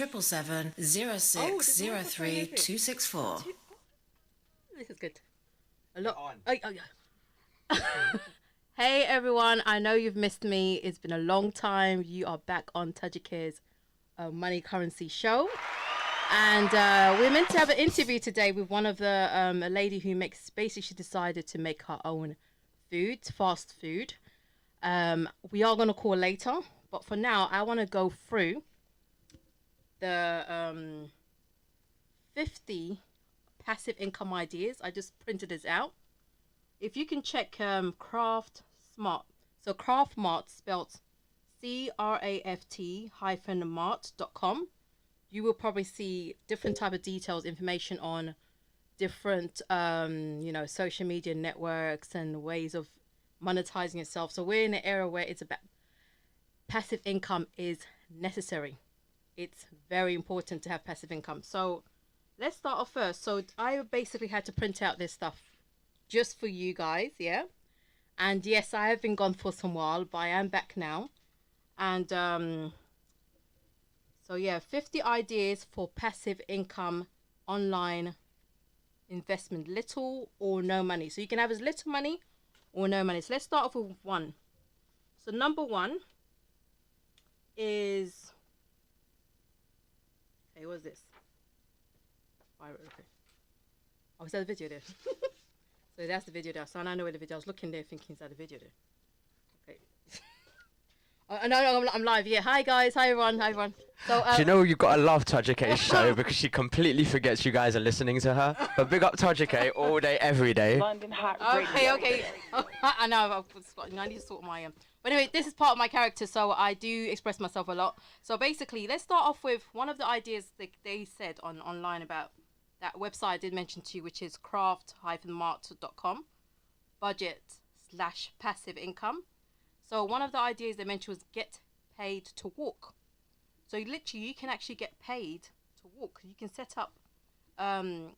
777-0603-264. This is good. A lot. Oh, yeah. Hey everyone, I know you've missed me. It's been a long time. You are back on Tajik's Money Currency Show. And we're meant to have an interview today with one of the, a lady who makes, basically she decided to make her own food, fast food. We are going to call later, but for now, I want to go through the 50 passive income ideas. I just printed this out. If you can check Craft Smart, so Craft Mart spelled CRAFT-mart.com. You will probably see different type of details, information on different, social media networks and ways of monetizing yourself. So we're in an era where it's about passive income is necessary. It's very important to have passive income. So let's start off first. So I basically had to print out this stuff just for you guys, yeah. And yes, I have been gone for some while, but I am back now. And so yeah, 50 ideas for passive income online investment, little or no money. So you can have as little money or no money. So let's start off with one. So number one is, okay, what is this? Okay. Oh, is that the video there? So that's the video there. So I know where the video. I was looking there thinking, is that the video there? Okay. No, I'm live. Yeah. Hi guys. Hi everyone. Hi everyone. So do you know you've got to love Tajik's show because she completely forgets you guys are listening to her. But big up Tajik all day, every day. London Hott Okay. I know. I need to sort my But anyway, this is part of my character, so I do express myself a lot. So basically, let's start off with one of the ideas that they said online about that website I did mention to you, which is craft-mart.com, budget/passive income. So one of the ideas they mentioned was get paid to walk. So literally, you can actually get paid to walk. You can set up a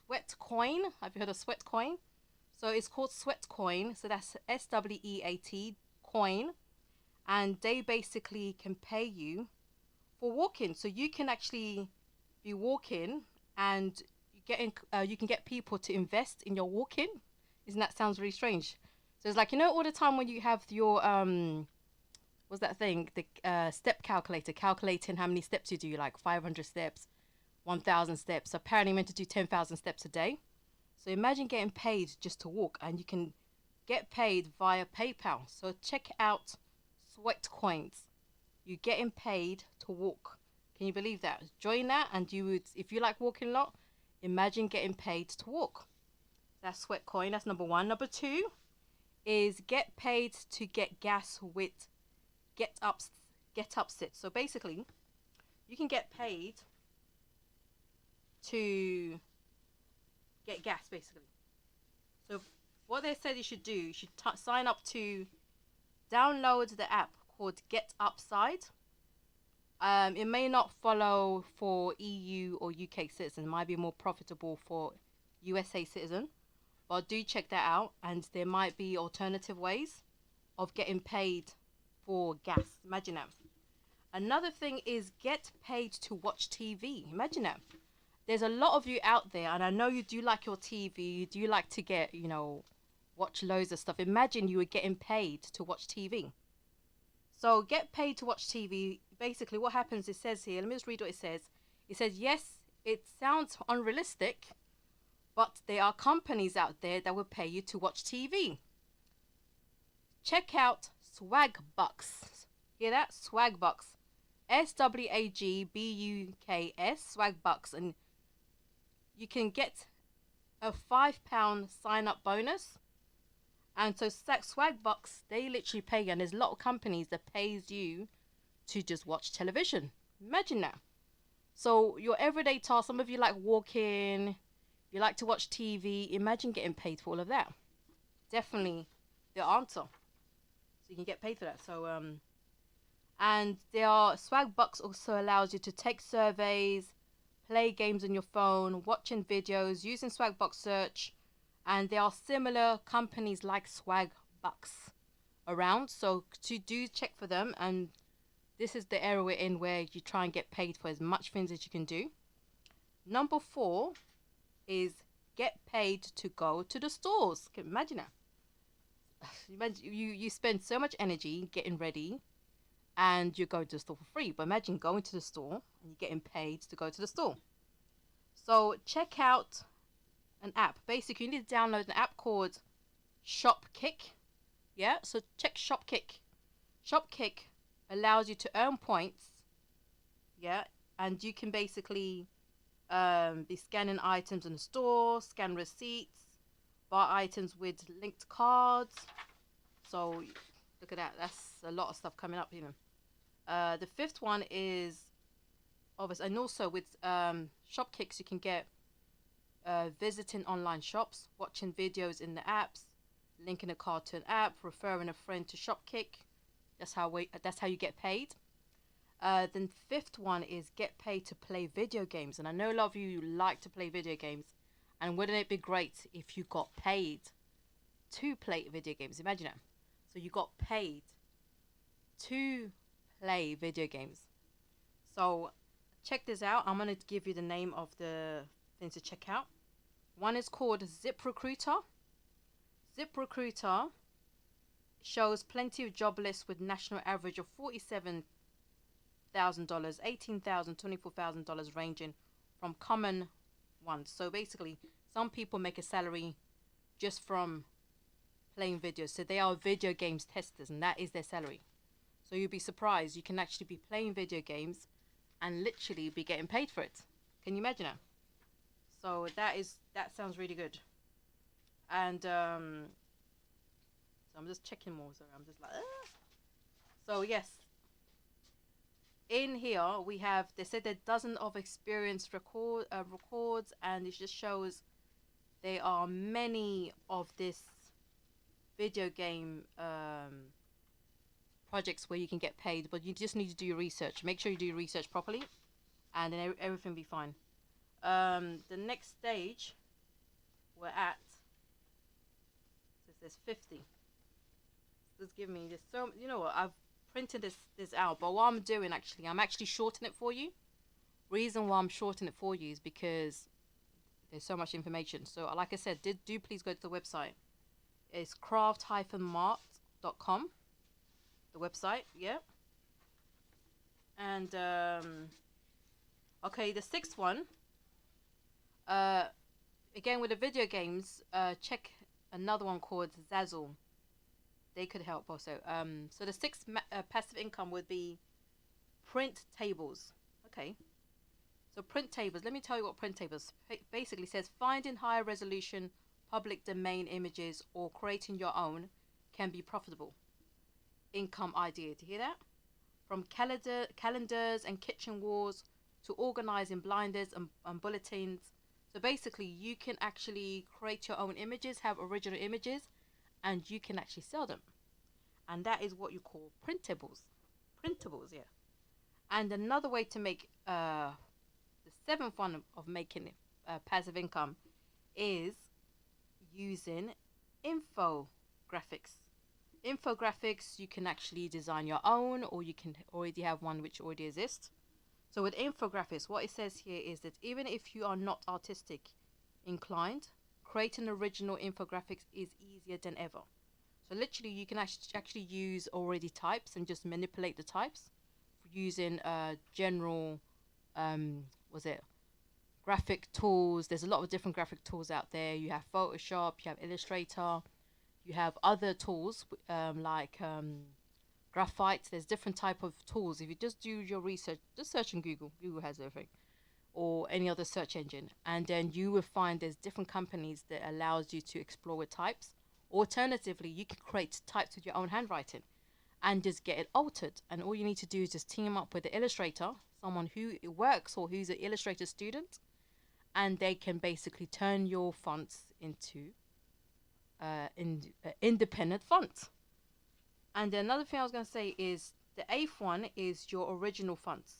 sweat coin. Have you heard of sweat coin? So it's called sweat coin. So that's SWEAT coin, and they basically can pay you for walking. So you can actually be walking, and you can get people to invest in your walking. Isn't that sounds really strange? So it's like, all the time when you have your what's that thing, the step calculator, calculating how many steps you do, like 500 steps, 1,000 steps. Apparently meant to do 10,000 steps a day. So imagine getting paid just to walk, and you can get paid via PayPal. So check out Sweat Coins. You're getting paid to walk. Can you believe that? Join that, and you would, if you like walking a lot, imagine getting paid to walk. That's Sweat Coin. That's number one. Number two is get paid to get gas with Get Up Sit. So basically, you can get paid to get gas, basically. So what they said you should do, you should sign up to download the app called Get Upside. It may not follow for EU or UK citizens. It might be more profitable for USA citizen. But do check that out, and there might be alternative ways of getting paid for gas. Imagine that. Another thing is get paid to watch TV. Imagine that. There's a lot of you out there, and I know you do like your TV, you do like to get, watch loads of stuff. Imagine you were getting paid to watch TV. So get paid to watch TV. Basically what happens, it says here, let me just read what it says. It says, yes, it sounds unrealistic, but there are companies out there that will pay you to watch TV. Check out Swagbucks. Hear that? Swagbucks. SWAGBUKS, Swagbucks. And you can get a £5 sign-up bonus. And so Swagbucks, they literally pay you. And there's a lot of companies that pays you to just watch television. Imagine that. So your everyday task, some of you like walking, you like to watch TV. Imagine getting paid for all of that. Definitely the answer. So you can get paid for that. So, and Swagbucks also allows you to take surveys, play games on your phone, watching videos, using Swagbucks search. And there are similar companies like Swagbucks around. So to do check for them and this is the area we're in where you try and get paid for as much things as you can do. Number 4 is get paid to go to the stores. Can you imagine that? Imagine you spend so much energy getting ready and you're going to the store for free. But imagine going to the store and you're getting paid to go to the store. So check out an app. Basically, you need to download an app called Shopkick. Yeah, so check Shopkick. Shopkick allows you to earn points. Yeah, and you can basically be scanning items in the store, scan receipts, buy items with linked cards. So look at that. That's a lot of stuff coming up even. The 5th one is obvious, and also with Shopkicks you can get visiting online shops, watching videos in the apps, linking a card to an app, referring a friend to Shopkick. That's how you get paid. Then 5th one is get paid to play video games, and I know a lot of you like to play video games, and wouldn't it be great if you got paid to play video games? Imagine that. So you got paid to play video games. So check this out. I'm going to give you the name of the things to check out. One is called ZipRecruiter. ZipRecruiter shows plenty of job lists with national average of $47,000, $18,000, $24,000 ranging from common ones. So basically, some people make a salary just from playing videos. So they are video games testers, and that is their salary. So you'll be surprised. You can actually be playing video games and literally be getting paid for it. Can you imagine that? So that sounds really good. And so I'm just checking more. Sorry, I'm just like, So yes, in here we have, they said there are dozens of experienced records, and it just shows there are many of this video game projects where you can get paid, but you just need to do your research. Make sure you do your research properly, and then everything will be fine. The next stage we're at, there's 50. Just give me this. So you know what, I've printed this out, but what I'm doing I'm actually shortening it for you. Reason why I'm shortening it for you is because there's so much information. So like I said, do please go to the website. It's craft-mart.com, the website. Yeah. And okay, the 6th one, again with the video games, check another one called Zazzle. They could help also. So the 6th passive income would be print tables. Okay. So print tables. Let me tell you what print tables basically says. Finding higher resolution public domain images or creating your own can be profitable income idea. Do you hear that? From calendars and kitchen walls to organizing blinders and bulletins. So basically you can actually create your own images, have original images, and you can actually sell them. And that is what you call printables. Printables, yeah. And another way to make the 7th one of making passive income is using infographics. Infographics, you can actually design your own, or you can already have one which already exists. So with infographics, what it says here is that even if you are not artistic inclined, creating original infographics is easier than ever. So literally you can actually use already types and just manipulate the types using general graphic tools. There's a lot of different graphic tools out there. You have Photoshop, you have Illustrator, you have other tools like graphite. There's different type of tools. If you just do your research, just search on Google. Google has everything, or any other search engine, and then you will find there's different companies that allows you to explore with types. Alternatively, you can create types with your own handwriting and just get it altered, and all you need to do is just team up with the illustrator, someone who works or who's an Illustrator student, and they can basically turn your fonts into independent fonts. And another thing I was going to say is the 8th one is your original fonts.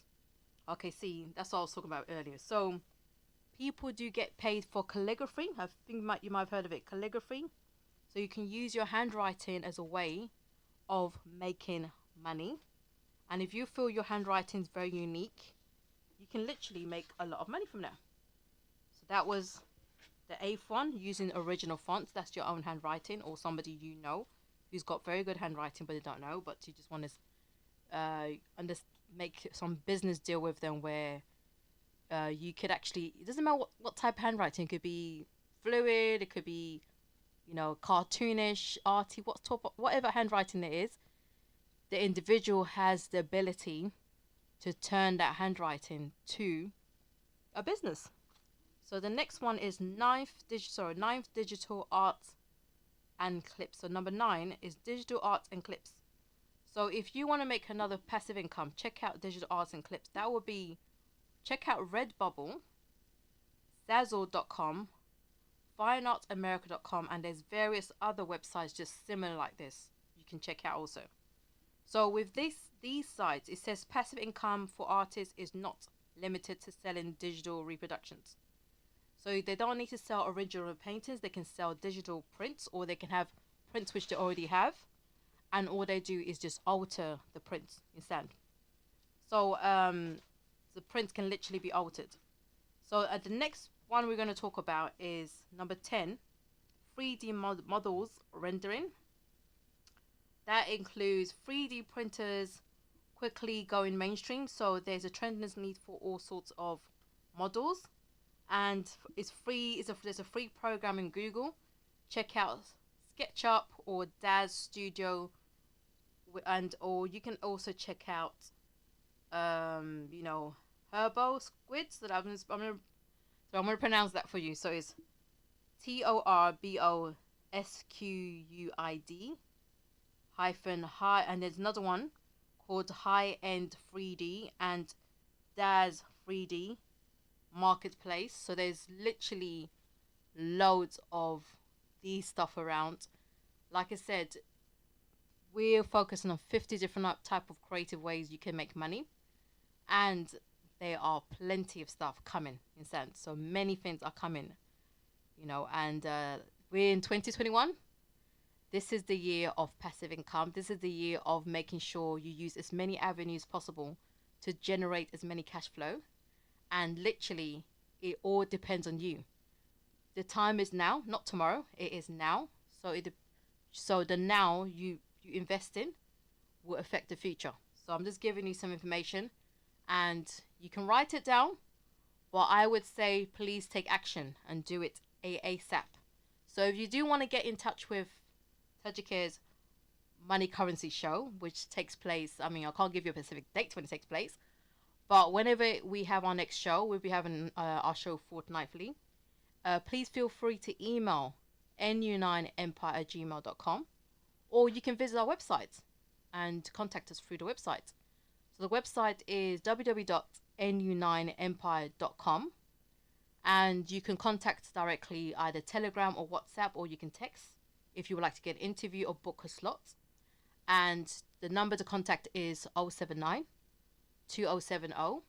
Okay, see, that's what I was talking about earlier. So people do get paid for calligraphy. I think you might have heard of it, calligraphy. So you can use your handwriting as a way of making money. And if you feel your handwriting is very unique, you can literally make a lot of money from there. So that was the eighth one, using original fonts. That's your own handwriting, or somebody you know who's got very good handwriting but they don't know, but you just want to make some business deal with them where you could actually, it doesn't matter what type of handwriting. It could be fluid, it could be, cartoonish, arty, whatever handwriting it is. The individual has the ability to turn that handwriting to a business. So the next one is ninth digital art and clips. So number 9 is digital art and clips. So if you want to make another passive income, check out digital arts and clips. That would be, check out Redbubble, Zazzle.com, FineArtAmerica.com, and there's various other websites just similar like this you can check out also. So with these sites, it says passive income for artists is not limited to selling digital reproductions. So they don't need to sell original paintings. They can sell digital prints, or they can have prints which they already have, and all they do is just alter the prints instead. So the prints can literally be altered. So the next one we're going to talk about is number 10, 3D models rendering. That includes 3D printers quickly going mainstream. So there's a tremendous need for all sorts of models, and it's free. There's a free program in Google. Check out SketchUp or Daz Studio, or you can also check out Herbo Squids. That I'm gonna pronounce that for you. So it's TORBOSQUID hyphen high, and there's another one called High End 3D and Daz 3D Marketplace. So there's literally loads of these stuff around. Like I said, we're focusing on 50 different type of creative ways you can make money, and there are plenty of stuff coming in sense. So many things are coming, and we're in 2021. This is the year of passive income. This is the year of making sure you use as many avenues possible to generate as many cash flow. And literally, it all depends on you. The time is now, not tomorrow. It is now. So the now you invest in will affect the future. So I'm just giving you some information, and you can write it down. But I would say please take action and do it ASAP. So if you do want to get in touch with Tajika's Money Currency Show, which takes place, I can't give you a specific date when it takes place, but whenever we have our next show, we'll be having our show fortnightly. Please feel free to email nu9empire@gmail.com, or you can visit our website and contact us through the website. So the website is www.nu9empire.com, and you can contact directly either Telegram or WhatsApp, or you can text if you would like to get an interview or book a slot. And the number to contact is 079 2070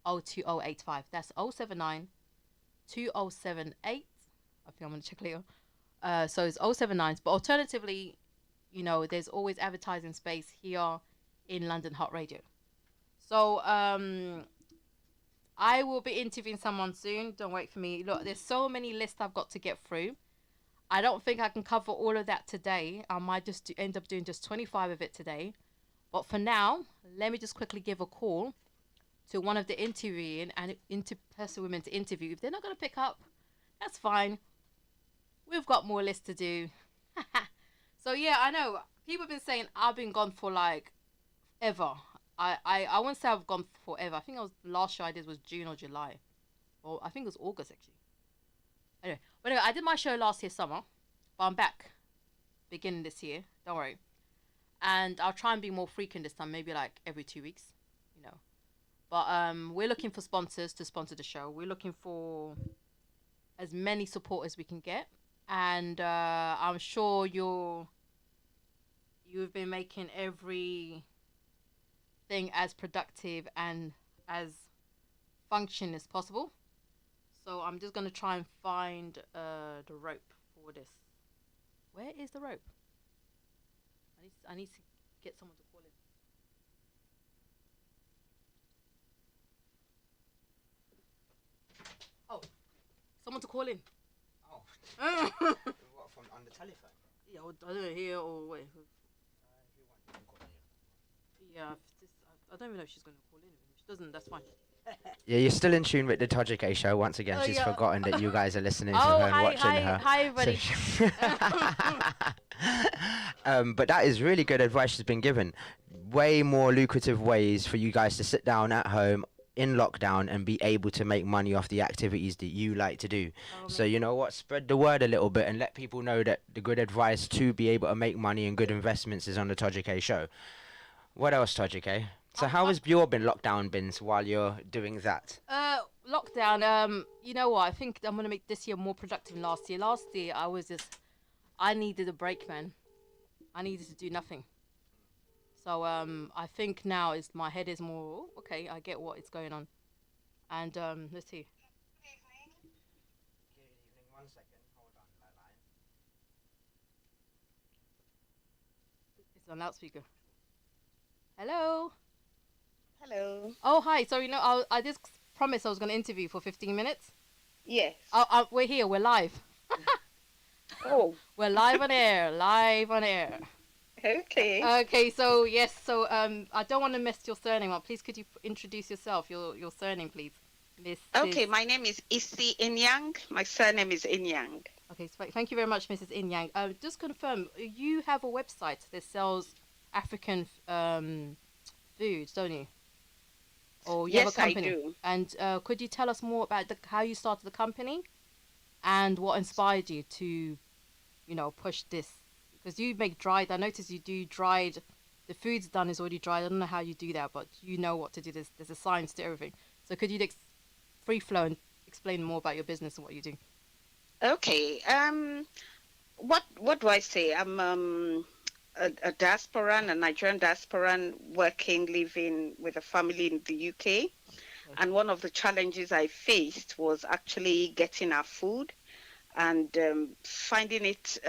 02085. That's 079 2078. I think I'm going to check later. So it's 079. But alternatively, there's always advertising space here in London Hott Radio. So I will be interviewing someone soon. Don't wait for me. Look, there's so many lists I've got to get through. I don't think I can cover all of that today. I might just end up doing just 25 of it today. But for now, let me just quickly give a call to one of the interviewing and person women to interview. If they're not going to pick up, that's fine. We've got more lists to do. So yeah, I know people have been saying I've been gone for like ever. I won't say I've gone forever. I think last show I did was June or July, or I think it was August actually. Anyway, I did my show last year summer, but I'm back beginning this year. Don't worry, and I'll try and be more frequent this time. Maybe like every 2 weeks, But we're looking for sponsors to sponsor the show. We're looking for as many support as we can get, and I'm sure you've been making everything as productive and as function as possible. So I'm just going to try and find the rope for this. Where is the rope? I need to get someone to call in. someone to call in. Oh. Yeah, What, from on the telephone? I don't know here or wait. Yeah, I don't even know if she's going to call in. If she doesn't, that's fine. Yeah, you're still in tune with the Tojic A show. Once again, she's Yeah. forgotten that you guys are listening to Oh, her and hi, watching hi, her. hi, everybody. But that is really good advice she's been given. Way more lucrative ways for you guys to sit down at home in lockdown and be able to make money off the activities that you like to do. So you know what? Spread the word a little bit and let people know that the good advice to be able to make money and good investments is on the Tojic A show. What else, Tojic A? So how has your lockdown been while you're doing that? Lockdown. You know what? I think I'm gonna make this year more productive than last year. Last year, I needed a break, man. I needed to do nothing. So I think now is my head is more okay. I get what is going on, and let's see. Good evening. 1 second. Hold on, that line. It's on loudspeaker. Hello. Hello. Oh, hi. So I just promised I was gonna interview for 15 minutes. Yes. We're here. We're live. Oh. We're live on air. Live on air. Okay. Okay, so yes, so I don't want to mess your surname up. Please, could you introduce yourself, your surname, please, Miss? Okay, my name is Isi Inyang. My surname is Inyang. Okay, so thank you very much, Mrs. Inyang. Just confirm, you have a website that sells African foods, don't you? Or you have a Yes, I company? do. And could you tell us more about how you started the company and what inspired you to, push this? Because you make dried. I noticed you do dried. The food's done is already dried. I don't know how you do that, but you know what to do. There's a science to everything. So could you free flow and explain more about your business and what you do? Okay. What do I say? I'm a diasporan, a Nigerian diasporan, living with a family in the UK. Okay. And one of the challenges I faced was actually getting our food and finding it.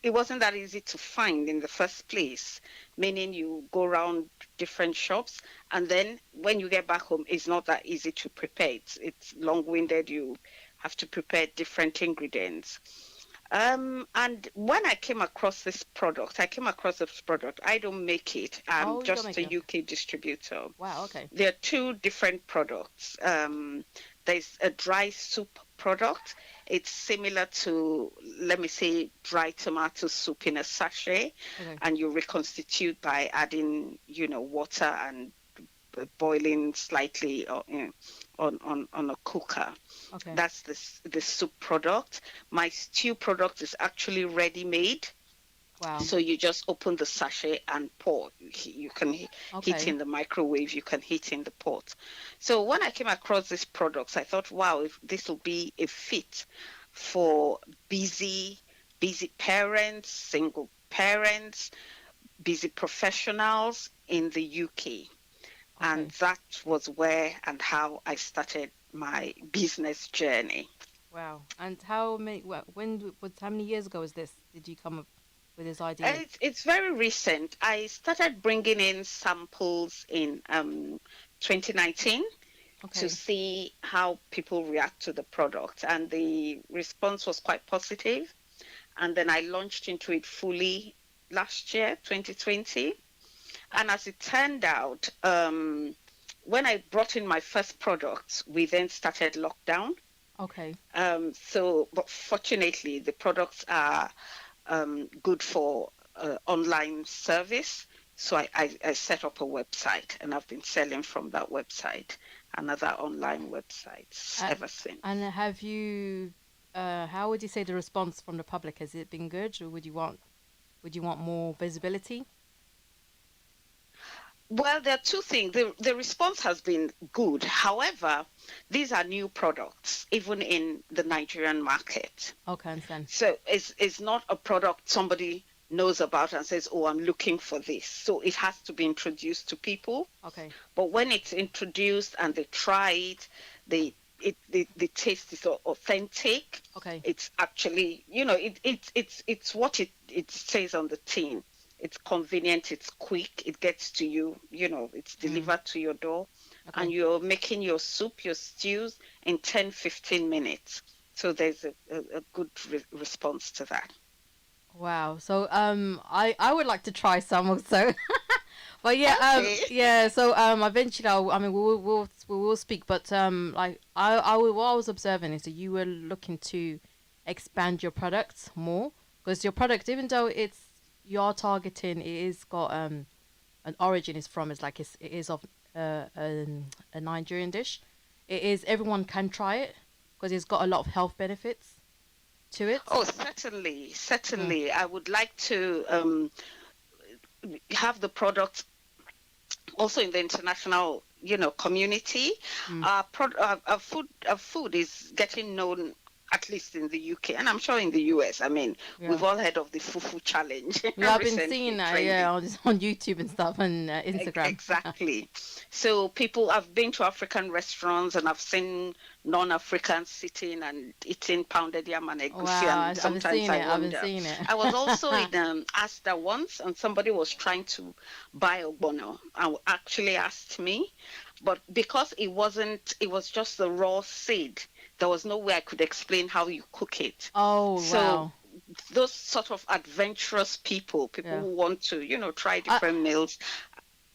It wasn't that easy to find in the first place, meaning you go around different shops and then when you get back home, it's not that easy to prepare. It's long-winded. You have to prepare different ingredients. And when I came across this product, I don't make it. I'm You don't just make a it. UK distributor. Wow. Okay. There are two different products. There's a dry soup product. It's similar to, let me say, dry tomato soup in a sachet, Okay. and you reconstitute by adding, water and boiling slightly on a cooker. Okay. That's the soup product. My stew product is actually ready-made. Wow. So you just open the sachet and pour. You can heat Okay. in the microwave. You can heat in the pot. So when I came across these products, I thought, wow, if this will be a fit for busy parents, single parents, busy professionals in the UK. And that was where and how I started my business journey. Wow. And how many years ago was this? Did you come up with this idea? It's very recent. I started bringing in samples in 2019 to see how people react to the product, and the response was quite positive. And then I launched into it fully last year, 2020. And as it turned out, when I brought in my first products, we then started lockdown. Okay. But fortunately, the products are good for online service. So I set up a website, and I've been selling from that website and other online websites ever since. And have you, how would you say the response from the public? Has it been good, or would you want more visibility? Well, there are two things. The response has been good. However, these are new products, even in the Nigerian market. Okay, I understand. So it's not a product somebody knows about and says, oh, I'm looking for this. So it has to be introduced to people. Okay. But when it's introduced and they try it, the taste is authentic. Okay. It's actually, it's what it says on the tin. It's convenient, it's quick, it gets to you, it's delivered to your door. Okay. and you're making your soup, your stews in 10, 15 minutes. So there's a good response to that. Wow. So I would like to try some also. But yeah, Okay. yeah. So eventually, I mean, we will speak. But like what I was observing is that you were looking to expand your products more, because your product, even though you are targeting, it is got an origin is from, it's like it is of a Nigerian dish. It is, everyone can try it because it's got a lot of health benefits to it. Oh, certainly, Mm. certainly. I would like to have the product also in the international, community. Mm. Our food is getting known, at least in the UK, and I'm sure in the US. I mean, Yeah. we've all heard of the fufu challenge Yeah, I've been seeing recently that, trending. yeah, on YouTube and stuff, and Instagram. Exactly. So I've been to African restaurants and I've seen non-Africans sitting and eating pounded yam and egusi, Wow, and I've been sometimes seeing I it. I've been wonder. seeing it. I was also in Asda once, and somebody was trying to buy ogbono and actually asked me, but because it was just the raw seed. There was no way I could explain how you cook it. Oh So wow, those sort of adventurous people yeah. who want to, try I, different meals,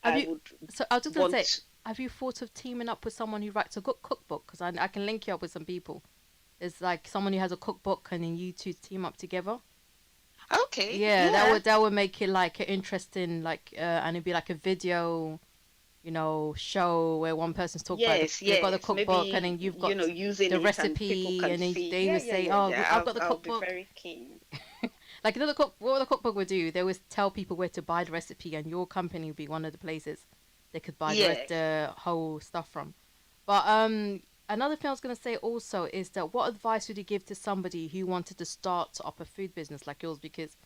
have I you? would So I was just gonna say, want. have you thought of teaming up with someone who writes a cookbook? Because I can link you up with some people. It's like someone who has a cookbook, and then you two team up together. Okay, Yeah, yeah. that would make it like an interesting, like and it'd be like a video, show where one person's talking about Yes, they've got the yes. cookbook, and then Maybe, you've got using the it and people recipe, can and then see. they Yeah, would yeah, say, yeah, "Oh, I've yeah. got the I'll be cookbook." very keen. Like what the cookbook would do, they would tell people where to buy the recipe, and your company would be one of the places they could buy Yes. the whole stuff from. But another thing I was gonna say also is that what advice would you give to somebody who wanted to start up a food business like yours? Because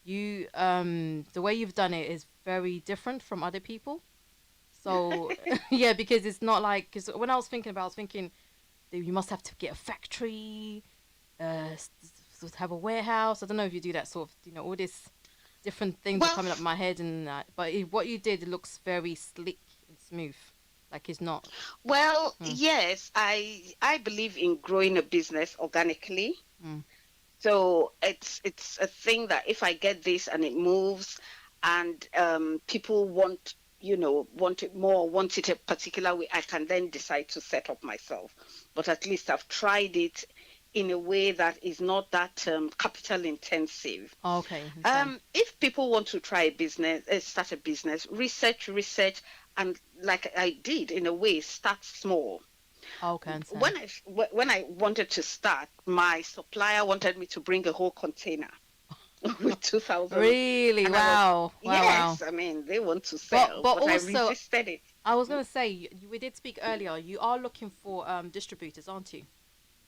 you the way you've done it is very different from other people. So yeah, because it's not like, because when I was thinking that you must have to get a factory, have a warehouse. I don't know if you do that sort of, all this different things are Well, coming up in my head, and but what you did, it looks very slick and smooth. Like it's not. Mm, yes. I believe in growing a business organically. mm. So it's a thing that if I get this and it moves, and people want it more, want it a particular way, I can then decide to set up myself. But at least I've tried it in a way that is not that capital intensive. Oh, okay, understand. If people want to try a business, start a business, research, and like I did in a way, start small. Oh, okay, understand. When I wanted to start, my supplier wanted me to bring a whole container with 2,000, Really? and I was, Wow, wow, wow. yes, I mean they want to But sell, but but I also, resisted it. I was gonna say, we did speak earlier. You are looking for distributors, aren't you?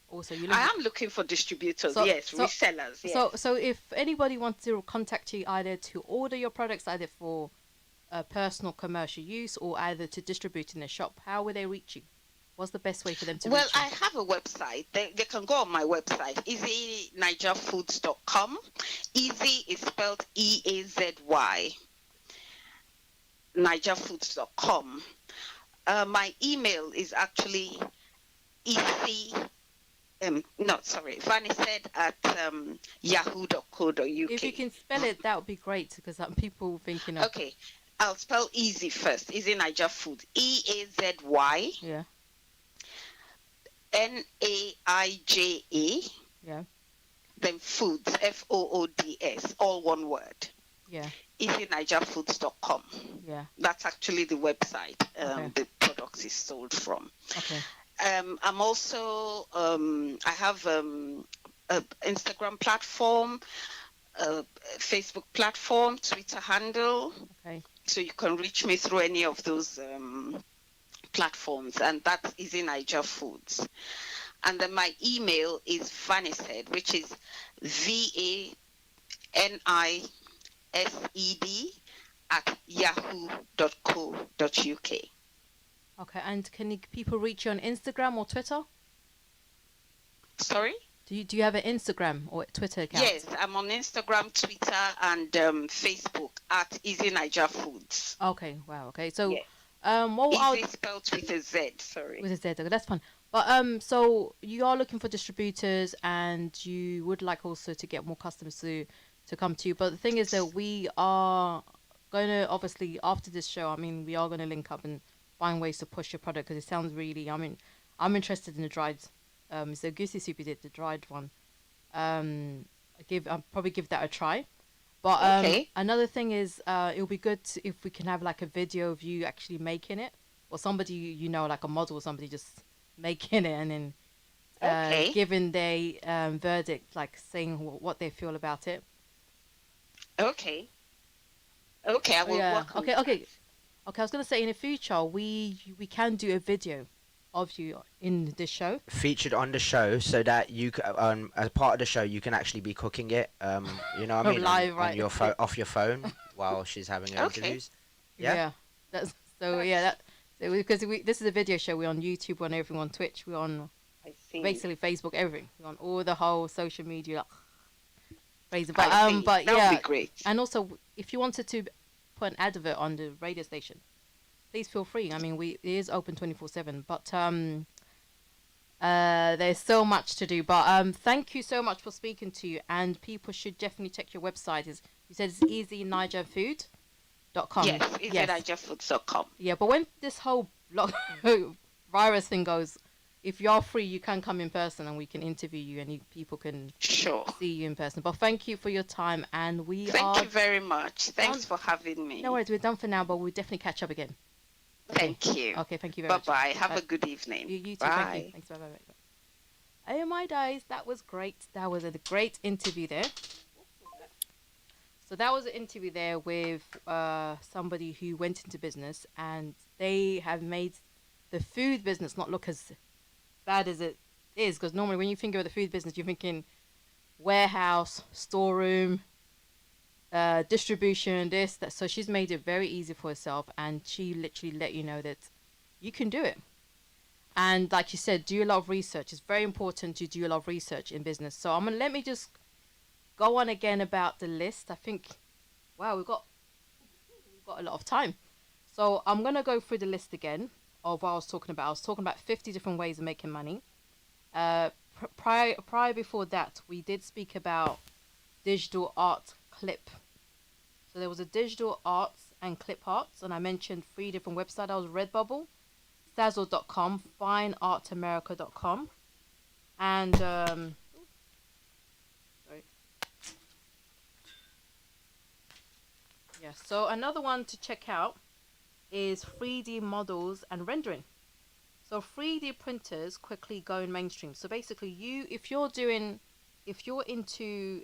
Also, you look. I am looking for distributors, So yes, so resellers, so yes. so if anybody wants to contact you, either to order your products, either for personal commercial use, or either to distribute in their shop, how will they reach you? What's the best way for them to Well, reach you? I have a website. They can go on my website, easynigerfoods.com. Easy is spelled EAZY, nigerfoods.com. My email is actually easy, no, sorry, vanished at If you yahoo.co.uk. can spell it, that would be great, because people thinking of. Okay, I'll spell easy first. Easy Niger Food. EAZY Yeah, NAIJA, yeah, then foods, FOODS, all one word. yeah, easynigerfoods.com. yeah. That's actually the website Okay, the product is sold from. okay, I'm also, I have a Instagram platform, a Facebook platform, Twitter handle. okay. So you can reach me through any of those platforms, and that's Easy Niger Foods. And then my email is vanished, which is VANISED at yahoo.co.uk. Okay, and people reach you on Instagram or Twitter? Sorry? Do you have an Instagram or Twitter account? Yes, I'm on Instagram, Twitter, and Facebook at Easy Niger Foods. Okay, wow. Okay, so Yes. Well, I'll Easy spelled with a Z. Sorry. with a Z. Okay, that's fine. But so you are looking for distributors, and you would like also to get more customers to come to you. But the thing is that we are going to obviously after this show. I mean, we are going to link up and find ways to push your product because it sounds really. I mean, I'm interested in the dried. So Goosey Soup you did the dried one. I'll probably give that a try. But Okay. another thing is, it'll be good if we can have like a video of you actually making it, or somebody like a model, or somebody just making it, and then Okay. giving their verdict, like saying what they feel about it. Okay. Okay. I Oh, will yeah. work on Okay. that. Okay. Okay. I was gonna say in the future we can do a video of you in this show. Featured on the show so that as part of the show you can actually be cooking it, you know what I mean, Live, on right? your off your phone while she's having her Okay. interviews. Yeah. Yeah. That's so. That's, Yeah. Because this is a video show. We're on YouTube, we're on everything, on Twitch, we're on I see. basically Facebook, everything. We're on all the whole social media. Crazy. I see. But That would yeah, be great. and also if you wanted to put an advert on the radio station, please feel free. I mean, it is open 24/7. But there's so much to do. But thank you so much for speaking to you. And people should definitely check your website. You said it's easynigerfood.com. Yes. EasyNigerFoods.com. Yeah, but when this whole virus thing goes, if you're free, you can come in person and we can interview you and people can Sure. see you in person. But thank you for your time, and Thank you very much. Thanks for having me. No worries, we're done for now, but we'll definitely catch up again. Thank you. Okay, thank you very much. Bye-bye. Have a good evening. You too. Bye. Thank you. Thanks. Bye. Oh my days, that was great. That was a great interview there. So that was an interview there with somebody who went into business, and they have made the food business not look as bad as it is. Because normally when you think of the food business, you're thinking warehouse, storeroom, distribution, this, that. So she's made it very easy for herself, and she literally let you know that you can do it. And like you said, do a lot of research. It's very important to do a lot of research in business. So let me just go on again about the list. I think, wow, we've got a lot of time. So I'm gonna go through the list again of what I was talking about. I was talking about 50 different ways of making money. Prior before that, we did speak about digital art clip. So there was a digital arts and clip arts, and I mentioned 3 different websites. That was Redbubble, Zazzle.com, FineArtAmerica.com, and sorry. Yeah. So another one to check out is 3D models and rendering. So 3D printers quickly going mainstream. So basically, if you're into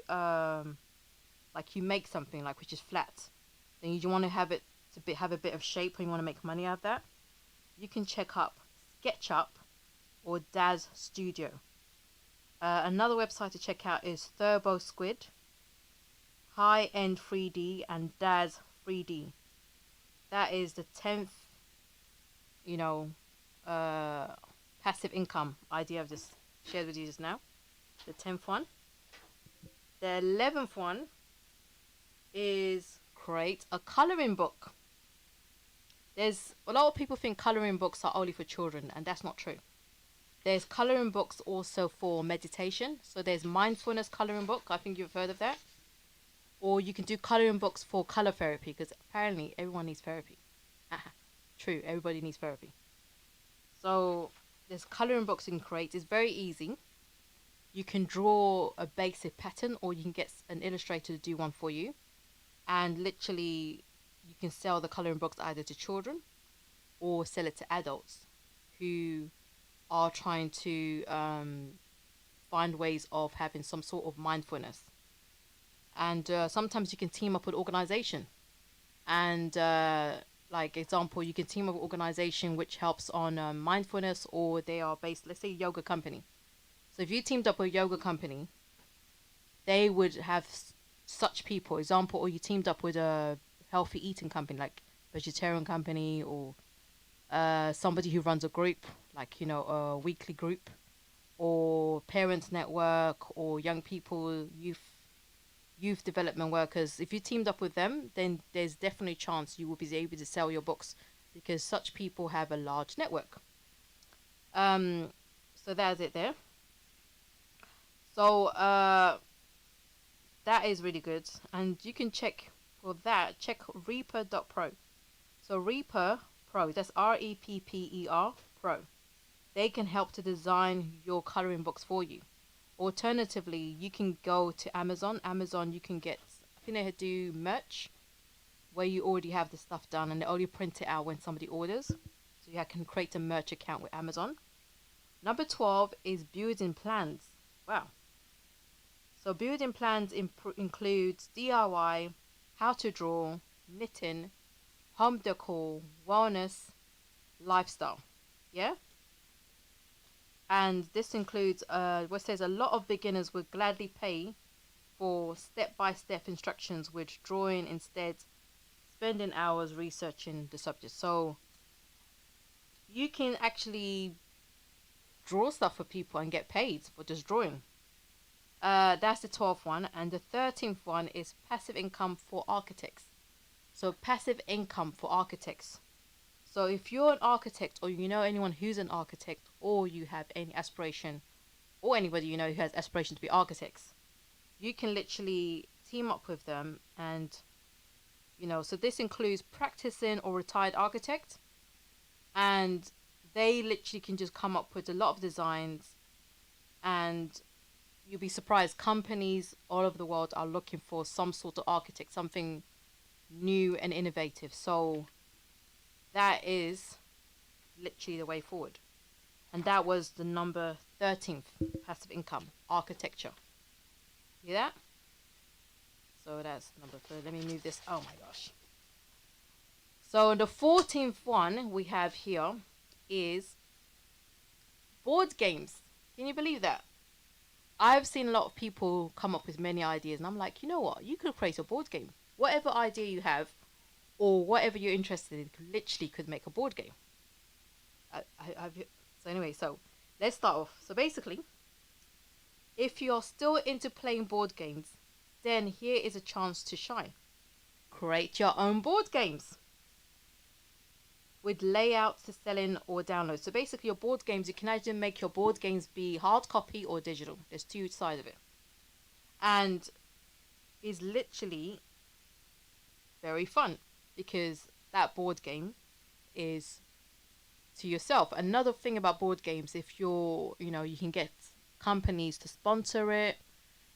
like you make something like which is flat, then you want to have it have a bit of shape, and you want to make money out of that, you can check up SketchUp or Daz Studio. Another website to check out is Turbo Squid, High End 3D, and Daz 3D. That is the 10th, passive income idea I've just shared with you just now. The 10th one. The 11th one is create a coloring book. There's a lot of people think coloring books are only for children, and that's not true. There's coloring books also for meditation. So there's mindfulness coloring book. I think you've heard of that. Or you can do coloring books for color therapy, because apparently everyone needs therapy. True, everybody needs therapy. So there's coloring books you can create. It's very easy. You can draw a basic pattern, or you can get an illustrator to do one for you. And literally, you can sell the coloring books either to children or sell it to adults who are trying to find ways of having some sort of mindfulness. And sometimes you can team up with organization. And like example, you can team up with organization which helps on mindfulness, or they are based, let's say, yoga company. So if you teamed up with a yoga company, they would have such people. Example, or you teamed up with a healthy eating company, like vegetarian company, or somebody who runs a group, like a weekly group, or parents network, or young people, youth development workers. If you teamed up with them, then there's definitely a chance you will be able to sell your books because such people have a large network. So that's it there. So that is really good, and you can check for that. Check Reaper.pro. So Reaper Pro, that's Repper Pro. They can help to design your coloring books for you. Alternatively, you can go to Amazon. Amazon, you can get, I think they do merch where you already have the stuff done and they only print it out when somebody orders. So you can create a merch account with Amazon. Number 12 is building plans. Wow. So building plans includes DIY, how to draw, knitting, home decor, wellness, lifestyle. Yeah? And this includes what says a lot of beginners would gladly pay for step-by-step instructions with drawing instead spending hours researching the subject. So you can actually draw stuff for people and get paid for just drawing. That's the 12th one. And the 13th one is passive income for architects. So passive income for architects. So if you're an architect or you know anyone who's an architect or you have any aspiration or anybody you know who has aspiration to be architects, you can literally team up with them and, you know, so this includes practicing or retired architect, and they literally can just come up with a lot of designs, and you'll be surprised, companies all over the world are looking for some sort of architect, something new and innovative. So that is literally the way forward. And that was the number 13th, passive income, architecture. See that? So that's number 3. Let me move this. Oh my gosh. So the 14th one we have here is board games. Can you believe that? I've seen a lot of people come up with many ideas, and I'm like, you know what? You could create a board game. Whatever idea you have, or whatever you're interested in, literally could make a board game. So anyway, so let's start off. So basically, if you're still into playing board games, then here is a chance to shine. Create your own board games with layouts to sell in or download. So basically your board games, you can either make your board games be hard copy or digital. There's two sides of it. And is literally very fun because that board game is to yourself. Another thing about board games, if you're, you know, you can get companies to sponsor it.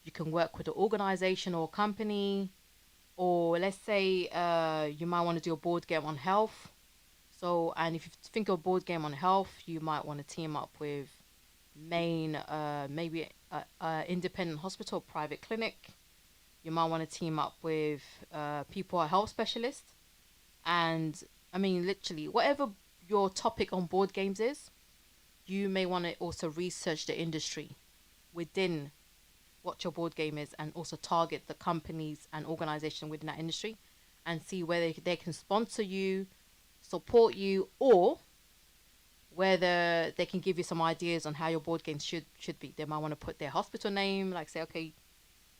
You can work with an organization or company, or let's say you might want to do a board game on health. So, and if you think of a board game on health, you might want to team up with maybe independent hospital, private clinic. You might want to team up with people who are health specialists. And I mean, literally, whatever your topic on board games is, you may want to also research the industry within what your board game is, and also target the companies and organization within that industry and see whether they can sponsor you, support you, or whether they can give you some ideas on how your board games should be. They might want to put their hospital name, like say, okay,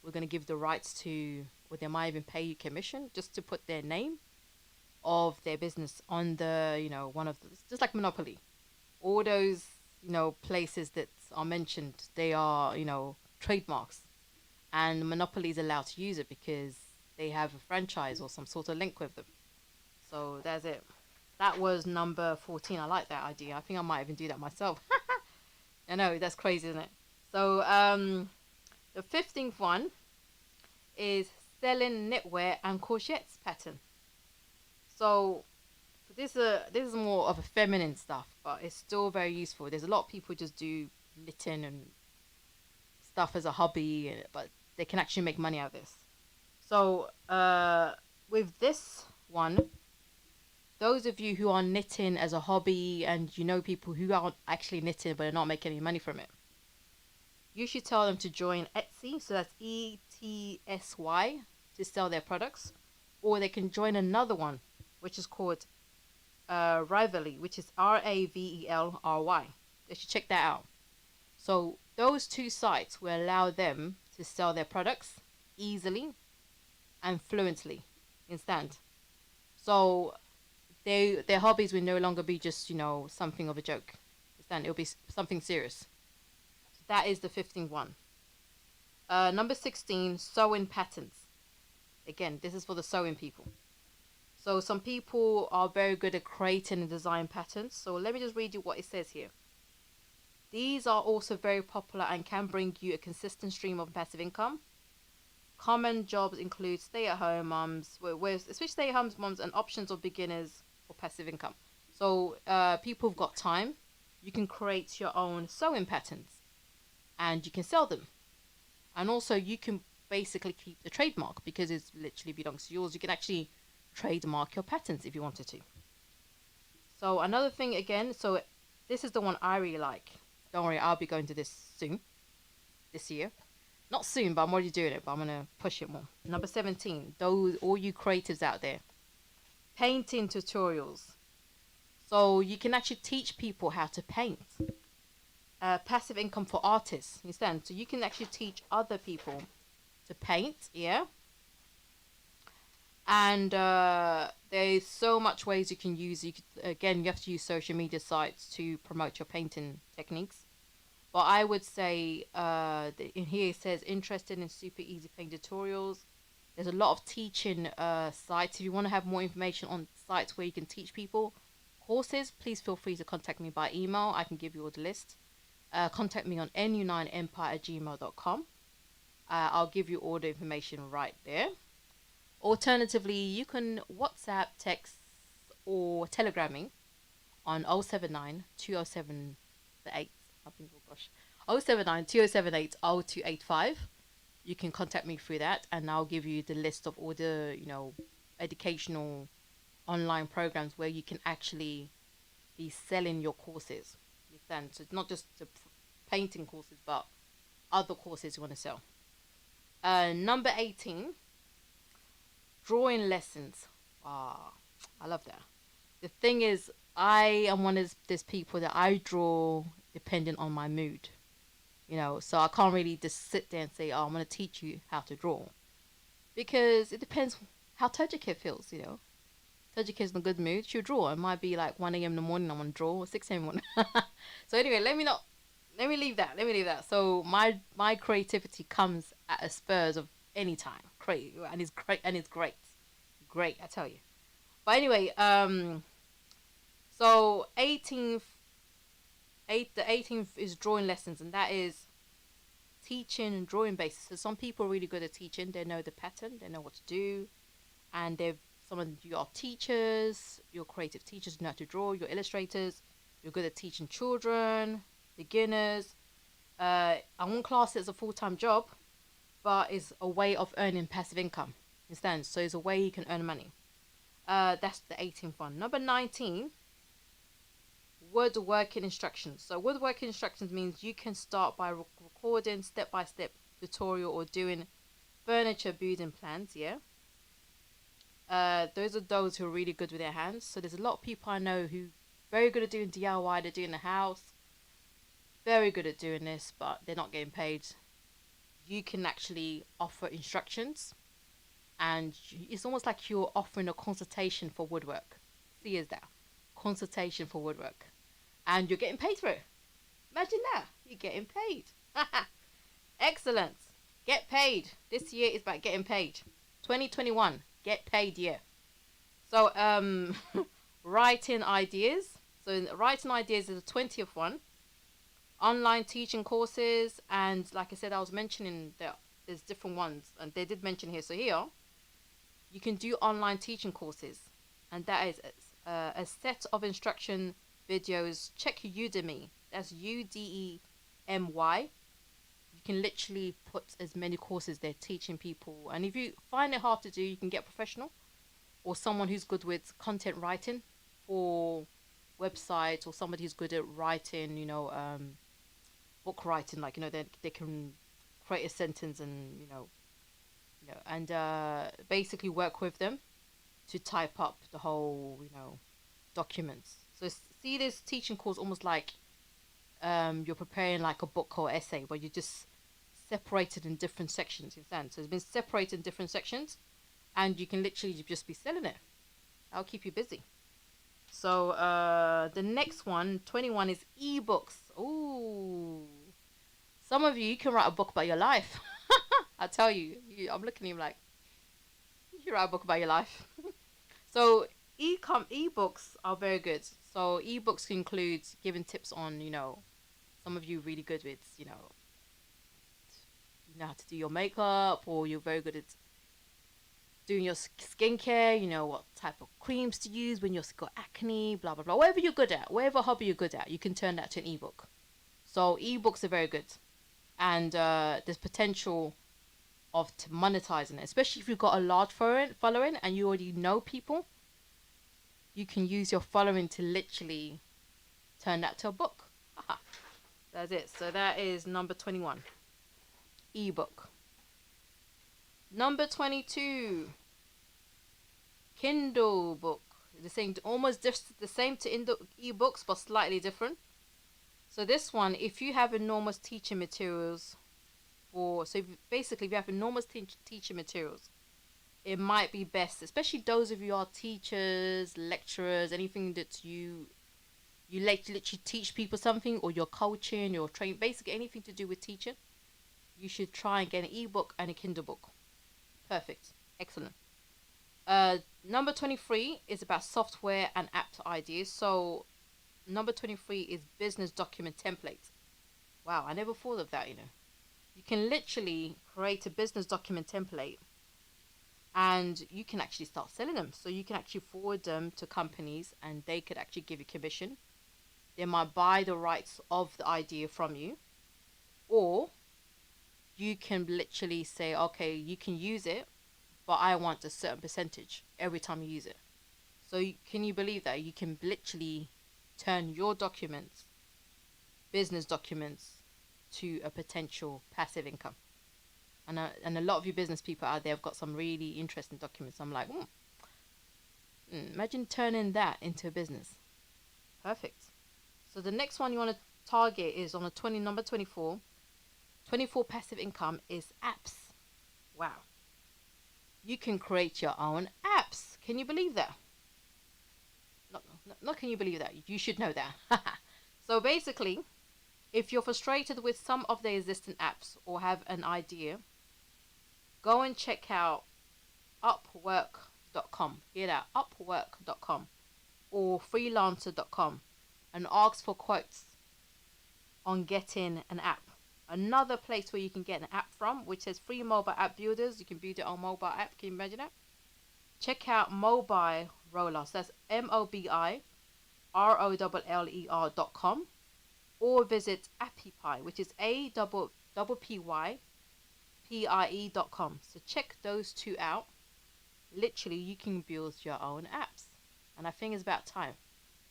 we're going to give the rights to, or they might even pay you commission just to put their name of their business on the, you know, one of the, just like Monopoly. All those, you know, places that are mentioned, they are, you know, trademarks, and Monopoly is allowed to use it because they have a franchise or some sort of link with them. So that's it. That was number 14. I like that idea. I think I might even do that myself. I know, that's crazy, isn't it? So the 15th one is selling knitwear and corsets pattern. So this is more of a feminine stuff, but it's still very useful. There's a lot of people who just do knitting and stuff as a hobby, but they can actually make money out of this. So with this one, those of you who are knitting as a hobby and you know people who aren't actually knitting but are not making any money from it, you should tell them to join Etsy, so that's ETSY, to sell their products, or they can join another one which is called Ravelry, which is Ravelry. They should check that out. So those two sites will allow them to sell their products easily and fluently, instant. So their hobbies will no longer be just something of a joke. Understand? It'll be something serious. That is the 15th one. Number 16, sewing patterns. Again, this is for the sewing people. So some people are very good at creating and design patterns. So let me just read you what it says here. These are also very popular and can bring you a consistent stream of passive income. Common jobs include stay-at-home moms, especially stay-at-home moms, and options of beginners for passive income. So people who've got time, you can create your own sewing patterns and you can sell them. And also you can basically keep the trademark because it literally belongs to yours. You can actually trademark your patterns if you wanted to. So another thing again, so this is the one I really like. Don't worry, I'll be going to this soon, this year. Not soon, but I'm already doing it, but I'm going to push it more. Number 17, all you creatives out there. Painting tutorials. So you can actually teach people how to paint. Passive income for artists, you understand? So you can actually teach other people to paint, yeah? And there's so much ways you can use. Again, you have to use social media sites to promote your painting techniques. But I would say in here it says interested in super easy paint tutorials. There's a lot of teaching sites. If you want to have more information on sites where you can teach people courses, please feel free to contact me by email. I can give you all the list. Contact me on nu9empire@gmail.com. I'll give you all the information right there. Alternatively, you can WhatsApp, text, or Telegram me on 079 207 8. I think, oh gosh, 079 2078 0285. You can contact me through that, and I'll give you the list of all the educational online programs where you can actually be selling your courses. Then, so it's not just the painting courses, but other courses you want to sell. Number 18. Drawing lessons. I love that. The thing is, I am one of these people that I draw depending on my mood. So I can't really just sit there and say, I'm going to teach you how to draw. Because it depends how Tajika feels, Tajika's in a good mood, she'll draw. It might be like 1 a.m. in the morning, I want to draw, or 6 a.m. in the morning. So anyway, let me leave that. So my creativity comes at a spurs of any time. And it's great, I tell you. But anyway, so the 18th is drawing lessons, and that is teaching and drawing basis. So some people are really good at teaching. They know the pattern, they know what to do, and some of you are teachers, you're creative teachers, you know how to draw, you're illustrators, you're good at teaching children, beginners. I won't class it as a full-time job, but it's a way of earning passive income. Understand? So it's a way you can earn money. That's the 18th one. Number 19, woodworking instructions. So woodworking instructions means you can start by recording step-by-step tutorial or doing furniture building plans, yeah? Those are those who are really good with their hands. So there's a lot of people I know who very good at doing DIY, they're doing the house, very good at doing this, but they're not getting paid. You can actually offer instructions, and it's almost like you're offering a consultation for woodwork. See, is that consultation for woodwork, and you're getting paid for it. Imagine that, you're getting paid. Excellent. Get paid. This year is about getting paid. 2021, get paid year. So writing ideas. So writing ideas is the 20th one. Online teaching courses, and like I said, I was mentioning that there's different ones, and they did mention here. So here, you can do online teaching courses, and that is a set of instruction videos. Check Udemy. That's Udemy. You can literally put as many courses there teaching people, and if you find it hard to do, you can get a professional or someone who's good with content writing for websites, or somebody who's good at writing, book writing, like they can create a sentence and and basically work with them to type up the whole documents. So see this teaching course almost like you're preparing like a book or essay, where you just separated in different sections. You understand? So it's been separated in different sections, and you can literally just be selling it. That'll keep you busy. So the next one, 21, is ebooks. Ooh. Some of you can write a book about your life. I tell you, I'm looking at you like, you should write a book about your life. So ebooks are very good. So ebooks include giving tips on, some of you really good with, you know how to do your makeup, or you're very good at doing your skincare, what type of creams to use when you've got acne, blah, blah, blah. Whatever you're good at, whatever hobby you're good at, you can turn that to an ebook. So ebooks are very good. And there's potential of monetizing it, especially if you've got a large following and you already know people. You can use your following to literally turn that to a book. That's it. So that is number 21. Ebook. Number 22. Kindle book. The same, almost just the same to ebooks, but slightly different. So this one, if you have enormous teaching materials, basically if you have enormous teaching materials, it might be best, especially those of you are teachers, lecturers, anything that you literally teach people something, or you're coaching, you're training, basically anything to do with teaching, you should try and get an ebook and a Kindle book. Perfect. Excellent. Number 23 is about software and app ideas. So number 23 is business document templates. Wow, I never thought of that, You can literally create a business document template and you can actually start selling them. So you can actually forward them to companies and they could actually give you commission. They might buy the rights of the idea from you, or you can literally say, okay, you can use it, but I want a certain percentage every time you use it. So can you believe that? You can literally turn your documents, business documents, to a potential passive income. And a lot of you business people out there have got some really interesting documents. I'm like, imagine turning that into a business. Perfect. So the next one you want to target is on number 24. 24 passive income is apps. Wow. You can create your own apps. Can you believe that? Not can you believe that? You should know that. So basically, if you're frustrated with some of the existing apps or have an idea, go and check out upwork.com. Hear that? Upwork.com or freelancer.com and ask for quotes on getting an app. Another place where you can get an app from, which says free mobile app builders. You can build your own mobile app. Can you imagine that? Check out Mobile Roller. So that's MOBIROLLER.com, or visit Appypie, which is APPYPIE.com. So check those two out. Literally, you can build your own apps. And I think it's about time.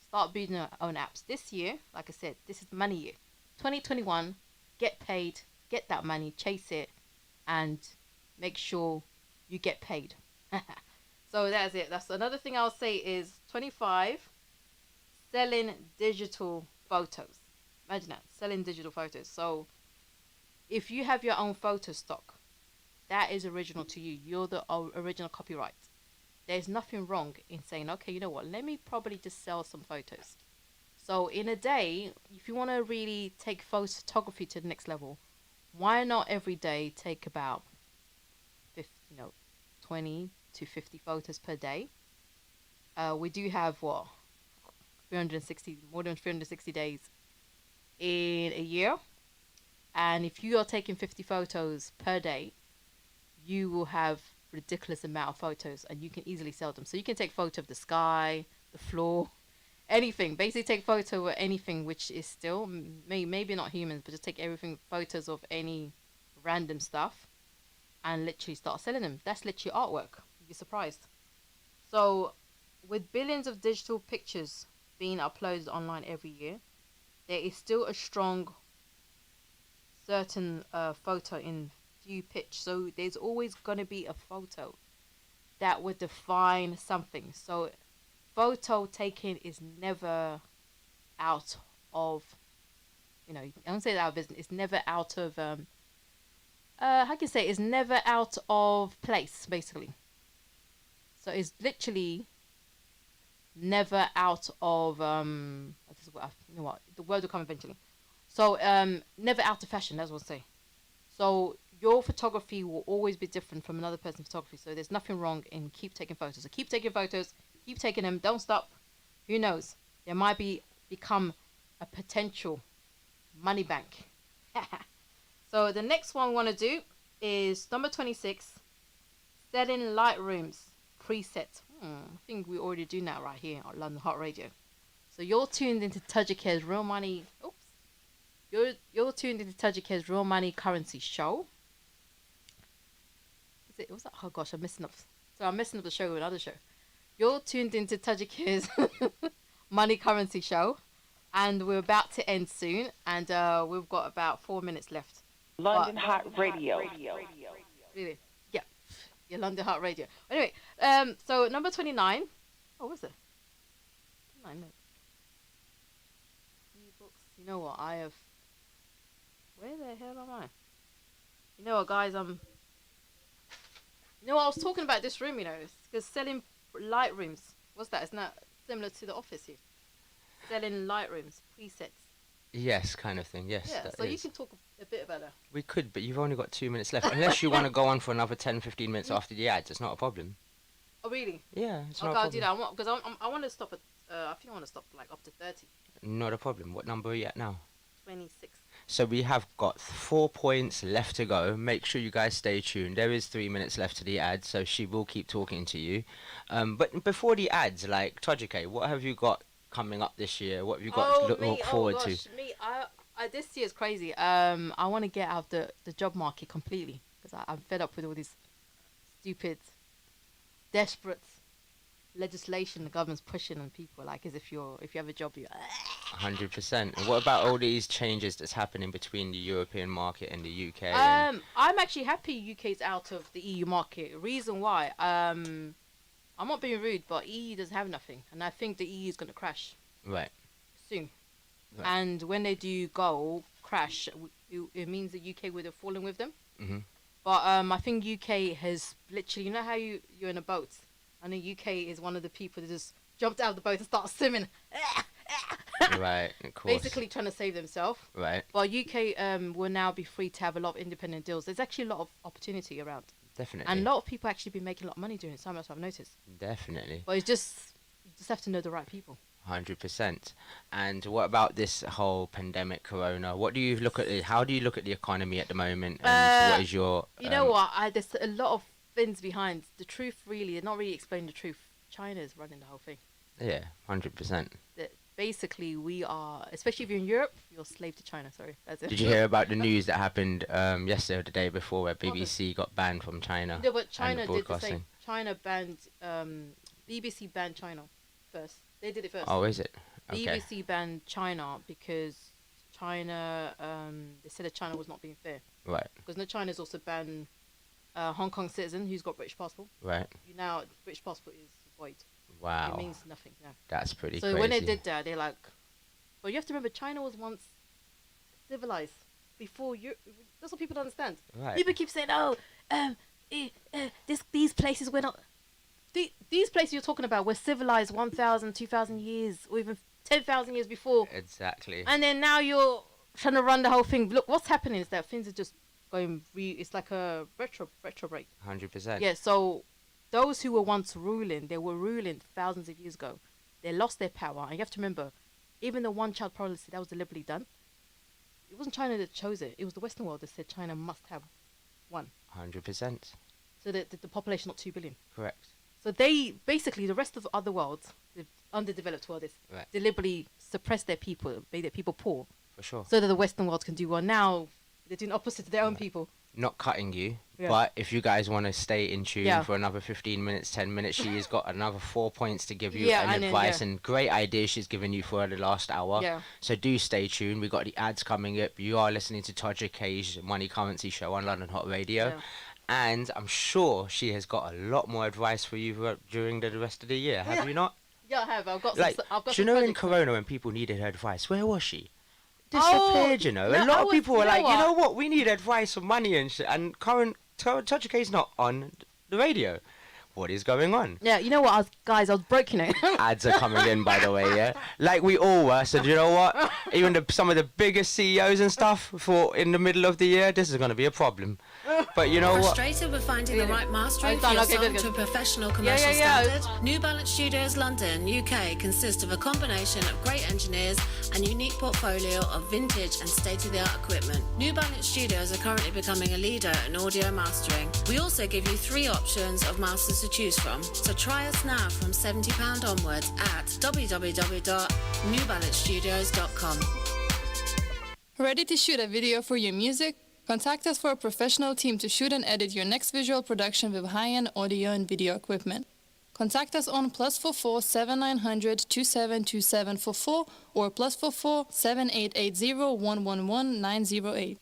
Start building your own apps. This year, like I said, this is money year. 2021, get paid, get that money, chase it, and make sure you get paid. So that's it. That's another thing I'll say is 25, selling digital photos. Imagine that, selling digital photos. So if you have your own photo stock, that is original to you. You're the original copyright. There's nothing wrong in saying, okay, you know what, let me probably just sell some photos. So in a day, if you want to really take photography to the next level, why not every day take about 20 to 50 photos per day? We do have more than 360 days in a year. And if you are taking 50 photos per day, you will have ridiculous amount of photos and you can easily sell them. So you can take photo of the sky, the floor, anything. Basically take photo of anything which is still, maybe not humans, but just take everything, photos of any random stuff and literally start selling them. That's literally artwork. You'd be surprised. So with billions of digital pictures being uploaded online every year, there is still a strong certain photo in view pitch. So there's always going to be a photo that would define something. So photo taking is never out of, I don't say out of business. It's never out of, how can you say, it's never out of place, basically. So it's literally never out of this is what you know what the word will come eventually. So never out of fashion. That's what I say. So your photography will always be different from another person's photography. So there's nothing wrong in keep taking photos. So keep taking photos, keep taking them. Don't stop. Who knows? There might become a potential money bank. So the next one we want to do is number 26, selling light rooms preset. I think we already do that right here on London Hot Radio. So you're tuned into Tajika's Real Money. Oops. You're tuned into Tajika's Real Money Currency Show. Was that? Oh gosh, I'm messing up. So I'm messing up the show with another show. You're tuned into Tajika's Money Currency Show, and we're about to end soon, and we've got about 4 minutes left. London Hot Radio. Really? Yeah. Your London Hot Radio. Anyway, so number 29. Oh, what's it? 29 notes. E-books. You know what? I have. Where the hell am I? You know what, guys? You know what? I was talking about this room. You know, because selling light rooms. What's that? Isn't that similar to the office here? Selling light rooms, presets. Yes, kind of thing. Yes. Yeah. So you can talk a bit about that. We could, but you've only got 2 minutes left. Unless you want to go on for another 10, 15 minutes after the ads, it's not a problem. Oh really? Yeah, it's not Okay, a I'll do problem. that. Because I want to stop at. I think I want to stop like up to 30. Not a problem. What number are you at now? 26. So we have got 4 points left to go. Make sure you guys stay tuned. There is 3 minutes left to the ads, so she will keep talking to you. But before the ads, like Tojike, what have you got coming up this year? What have you got to look forward to? Me, this year is crazy. I want to get out of the job market completely because I'm fed up with all this stupid, desperate legislation the government's pushing on people. Like as if you have a job, you're 100%. And what about all these changes that's happening between the European market and the UK? I'm actually happy UK's out of the EU market. Reason why? I'm not being rude, but EU doesn't have nothing, and I think the EU is going to crash. Right. Soon. Right. And when they do crash, it means the UK would have fallen with them. Mhm. But I think UK has literally, you know how you're in a boat, and the UK is one of the people that just jumped out of the boat and started swimming. Right, of course. Basically trying to save themselves. Right. But UK will now be free to have a lot of independent deals. There's actually a lot of opportunity around. Definitely. And a lot of people actually been making a lot of money doing it. So much I've noticed. Definitely. But you just have to know the right people. 100%. And what about this whole pandemic, Corona? What do you look at? How do you look at the economy at the moment? And what is your? You know what? There's a lot of things behind the truth. Really, they're not really explaining the truth. China is running the whole thing. Yeah, 100%. Basically, we are, especially if you're in Europe, you're a slave to China. Sorry. That's it. Did you hear about the news that happened yesterday or the day before, where BBC got banned from China? No, but China and did the broadcasting? same. China banned. BBC banned China first. They did it first. Oh, is it? Okay. BBC banned China because China. They said that China was not being fair. Right. Because no, China's also banned Hong Kong citizen who's got British passport. Right. Now British passport is void. Wow. It means nothing now. That's pretty So crazy. when they did that, they're like, but you have to remember, China was once civilized before you. That's what people don't understand. Right. People keep saying, "Oh, these places were not." These places you're talking about were civilized 1,000, 2,000 years, or even 10,000 years before. Exactly. And then now you're trying to run the whole thing. Look, what's happening is that things are just going. It's like a retro break. 100%. Yeah. So those who were once ruling, they were ruling thousands of years ago. They lost their power, and you have to remember, even the one-child policy that was deliberately done. It wasn't China that chose it. It was the Western world that said China must have one. 100%. So that the population not 2 billion. Correct. So they basically, the rest of the other worlds, the underdeveloped world, is Right. deliberately suppress their people, made their people poor, For sure. so that the Western world can do well. Now they're doing opposite to their own people. Not cutting you, Yeah. but if you guys want to stay in tune Yeah. for another 15 minutes, 10 minutes, she has got another 4 points to give you Yeah, and and then, advice yeah. and great ideas she's given you for the last hour. Yeah. So do stay tuned. We got the ads coming up. You are listening to Todger K's Money Currency Show on London Hot Radio. Yeah. And I'm sure she has got a lot more advice for you during the rest of the year. Have Yeah. you not? Yeah, I have. I've got Like, some. I've got do you some know in projects. Corona when people needed her advice, where was she? Oh, Disappeared, you know. no, A lot I of was- people were you know like, you what? know what, we need advice on money and shit. And current Todger K's not on the radio. what is going on? Yeah, you know what, I was broke, you know. Ads are coming in, by the way, yeah? Like we all were, so do you know what? Even some of the biggest CEOs and stuff thought in the middle of the year, this is going to be a problem. But you know what? Frustrated with finding the right mastering for your song to a professional commercial standard? New Balance Studios London, UK consists of a combination of great engineers and unique portfolio of vintage and state-of-the-art equipment. New Balance Studios are currently becoming a leader in audio mastering. We also give you 3 options of masters to choose from. So try us now from £70 onwards at www.newbalancestudios.com. Ready to shoot a video for your music? Contact us for a professional team to shoot and edit your next visual production with high-end audio and video equipment. Contact us on +44 7900 272744 or +44 7880 111 908.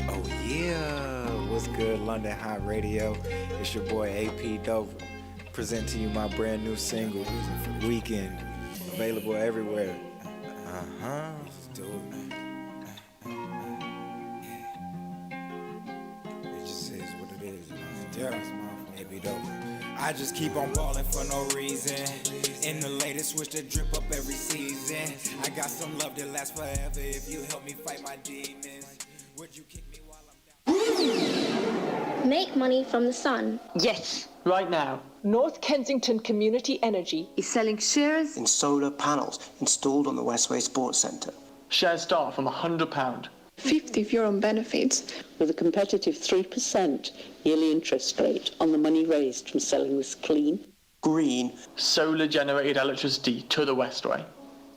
Oh yeah, what's good, London Hott Radio? It's your boy AP Dover, presenting you my brand new single, Weekend, available everywhere. Let's do it, man. It just is what it is. AP Dover. I just keep on balling for no reason. In the latest switch that drip up every season. I got some love that lasts forever if you help me fight my demons. Would you kick me while I'm down? Make money from the sun. Yes, right now. North Kensington Community Energy is selling shares in solar panels installed on the Westway Sports Centre. Shares start from £100. 50 if you're on benefits. With a competitive 3% yearly interest rate on the money raised from selling this clean, green, solar-generated electricity to the Westway.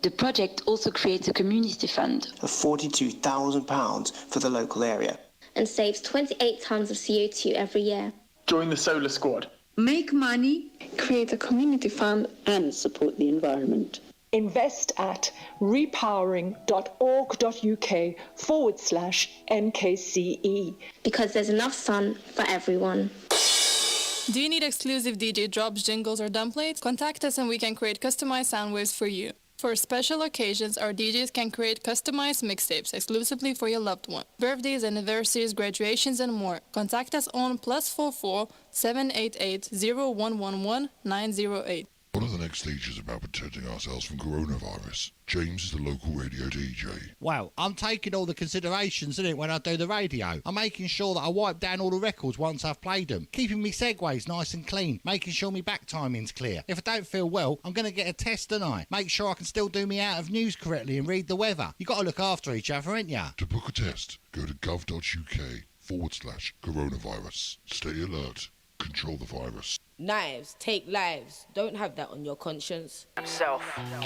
The project also creates a community fund of £42,000 for the local area and saves 28 tonnes of CO2 every year. Join the Solar Squad. Make money, create a community fund, and support the environment. Invest at repowering.org.uk/NKCE. Because there's enough sun for everyone. Do you need exclusive DJ drops, jingles, or drum plates? Contact us and we can create customized sound waves for you. For special occasions, our DJs can create customized mixtapes exclusively for your loved one. Birthdays, anniversaries, graduations, and more. Contact us on +44 788 0111 908. One of the next stages is about protecting ourselves from coronavirus. James is the local radio DJ. Well, I'm taking all the considerations in it when I do the radio. I'm making sure that I wipe down all the records once I've played them, keeping me segues nice and clean, making sure my back timing's clear. If I don't feel well, I'm going to get a test tonight. Make sure I can still do me out of news correctly and read the weather. You got to look after each other, ain't ya? To book a test, go to gov.uk/coronavirus. Stay alert. Control the virus. Knives take lives. Don't have that on your conscience.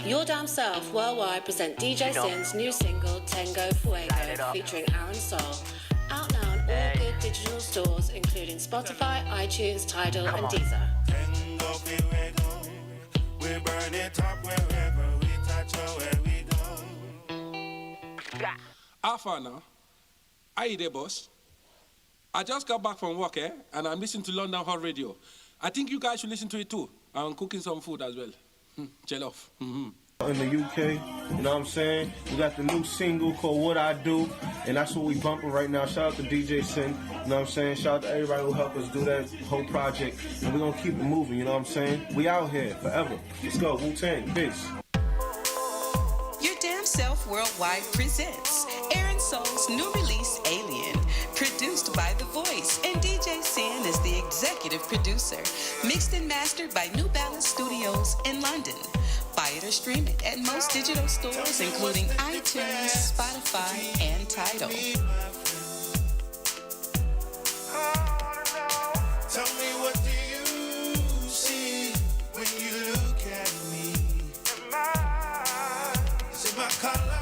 Your Damn Self Worldwide present DJ Sin's new single Tango Fuego featuring Aaron Soul. Out now on all good digital stores including Spotify, iTunes, Tidal and Deezer. Tango Fuego. We burn it up wherever we touch or where we go. Alpha now. How you there, boss? I just got back from work, and I'm listening to London Hot Radio. I think you guys should listen to it too. I'm cooking some food as well. Jollof. In the UK, you know what I'm saying? We got the new single called What I Do, and that's what we bumping right now. Shout out to DJ Sin, you know what I'm saying? Shout out to everybody who helped us do that whole project, and we're gonna keep it moving, you know what I'm saying? We out here forever. Let's go, Wu-Tang, peace. Your Damn Self Worldwide presents Aaron Soul's new release, Alien, produced by The Voice, and DJ Sin is the executive producer, mixed and mastered by New Balance Studios in London. Buy it or stream it at most digital stores, including iTunes, Spotify, and Tidal. Tell me, what do you see when you look at me? Is it my color?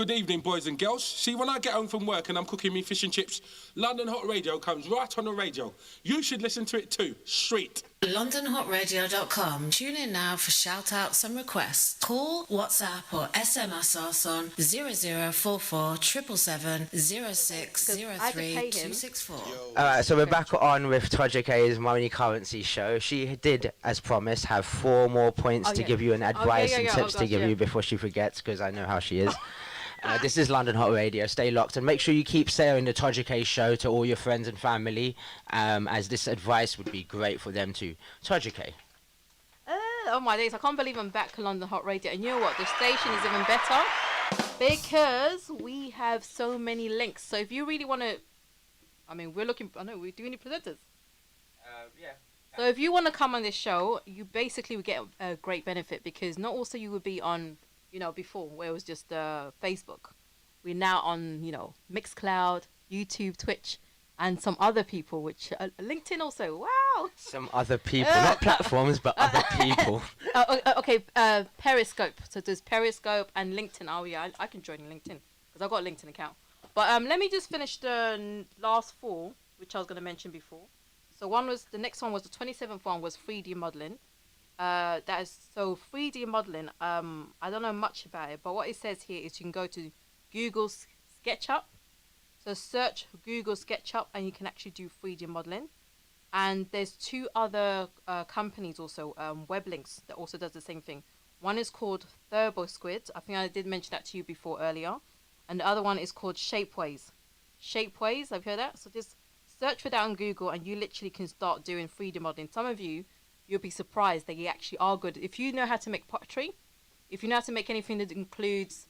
good evening, boys and girls. See, when I get home from work and I'm cooking me fish and chips, London Hot Radio comes right on the radio. You should listen to it too, straight. LondonHotRadio.com. Tune in now for shout-outs and requests. Call, WhatsApp or SMS us on 0044 777 0603 264. Alright, so we're back on with Toja K's Money Currency show. She did, as promised, have 4 more points to give you and advice and tips to give you before she forgets, because I know how she is. This is London Hot Radio. Stay locked and make sure you keep sharing the Toja K show to all your friends and family, as this advice would be great for them too. Toja K. Oh my days, I can't believe I'm back to London Hot Radio. And you know what? The station is even better because we have so many links. So if you really want to, I mean, we're looking, I know, we do need presenters. Yeah. So if you want to come on this show, you basically would get a great benefit because not also you would be on, you know, before where it was just Facebook. We're now on, you know, Mixcloud, YouTube, Twitch, and some other people, which LinkedIn also. Wow. Some other people, not platforms, but other people. Okay, Periscope. So there's Periscope and LinkedIn. Oh yeah, I can join LinkedIn because I've got a LinkedIn account. But let me just finish the last 4, which I was going to mention before. So the next one was the 27th one was 3D modeling. That is so 3D modeling. I don't know much about it, but what it says here is you can go to Google SketchUp. So search Google SketchUp and you can actually do 3D modeling. And there's 2 other companies also, Weblinks, that also does the same thing. One is called TurboSquid. I think I did mention that to you before earlier. And the other one is called Shapeways. Shapeways, have you heard that? So just search for that on Google and you literally can start doing 3D modeling. Some of you'll be surprised that you actually are good. If you know how to make pottery, if you know how to make anything that includes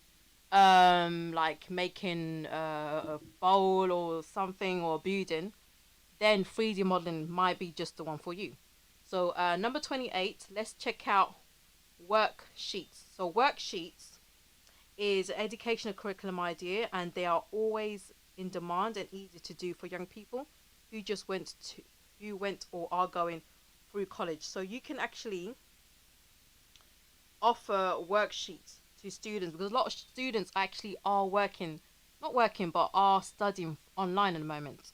like making a bowl or something or building, then 3D modeling might be just the one for you. So number 28, let's check out worksheets. So worksheets is an educational curriculum idea, and they are always in demand and easy to do for young people who went or are going through college. So you can actually offer worksheets to students because a lot of students actually are are studying online at the moment,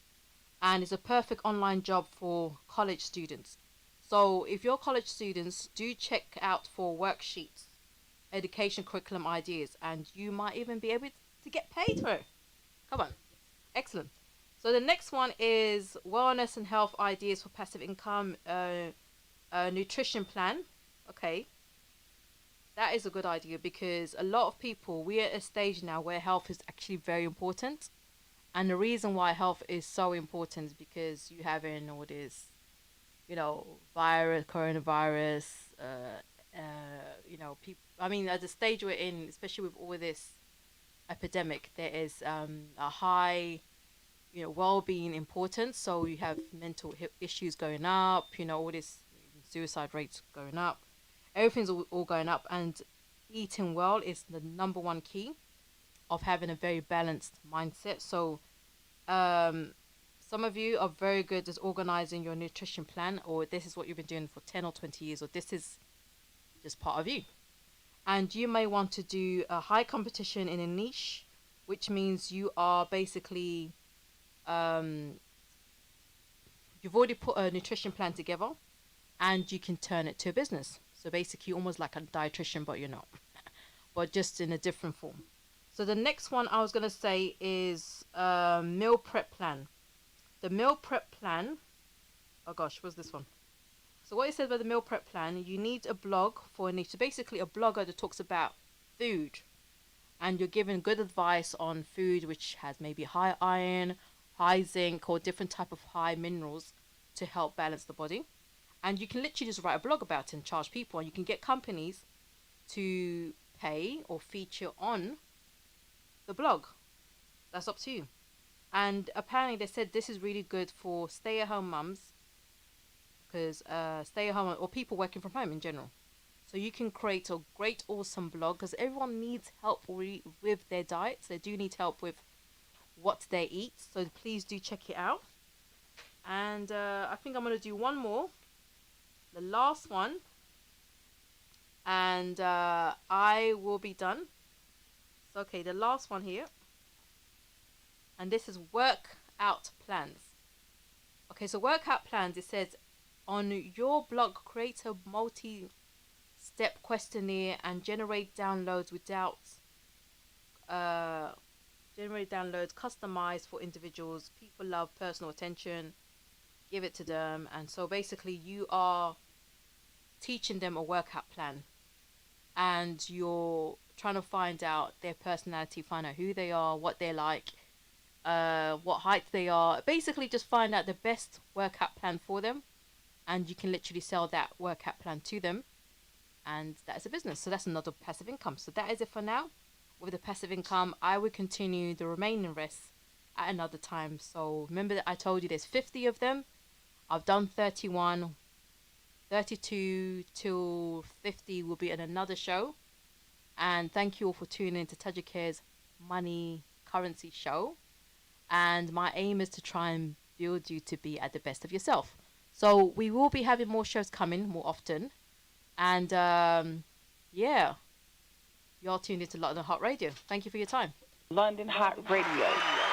and it's a perfect online job for college students. So if you're college students, do check out for worksheets, education curriculum ideas, and you might even be able to get paid for it. Come on. Excellent. So the next one is wellness and health ideas for passive income, nutrition plan. Okay. That is a good idea because a lot of people, we're at a stage now where health is actually very important. And the reason why health is so important is because you have in all this, you know, coronavirus, you know, people, I mean, at the stage we're in, especially with all this epidemic, there is a high, you know, well-being importance. So you have mental issues going up, you know, all this suicide rates going up. Everything's all going up, and eating well is the number 1 key of having a very balanced mindset. So some of you are very good at organizing your nutrition plan, or this is what you've been doing for 10 or 20 years, or this is just part of you. And you may want to do a high competition in a niche, which means you are basically you've already put a nutrition plan together and you can turn it to a business. So basically almost like a dietitian, but you're not, but just in a different form. So the next one I was going to say is meal prep plan. The meal prep plan, oh gosh, what's this one? So what it says about the meal prep plan, you need a blog for a niche. So basically a blogger that talks about food, and you're giving good advice on food which has maybe high iron, high zinc, or different type of high minerals to help balance the body. And you can literally just write a blog about it and charge people, and you can get companies to pay or feature on the blog. That's up to you. And apparently they said this is really good for stay-at-home mums, because stay-at-home or people working from home in general. So you can create a great, awesome blog, because everyone needs help with their diets. They do need help with what they eat. So please do check it out. And I think I'm going to do one more. The last one. And I will be done. So, okay, the last one here. And this is workout plans. Okay, so workout plans, it says, on your blog, create a multi-step questionnaire and generate downloads customized for individuals. People love personal attention. Give it to them. And so basically you are teaching them a workout plan. And you're trying to find out their personality, find out who they are, what they're like, what height they are. Basically just find out the best workout plan for them. And you can literally sell that workout plan to them. And that is a business. So that's another passive income. So that is it for now. With the passive income, I will continue the remaining rest at another time. So remember that I told you there's 50 of them. I've done 31. 32 till 50 will be in another show. And thank you all for tuning in to Tajacare's Money Currency Show. And my aim is to try and build you to be at the best of yourself. So we will be having more shows coming more often. And yeah, you're tuned into London Hott Radio. Thank you for your time. London Hott Radio.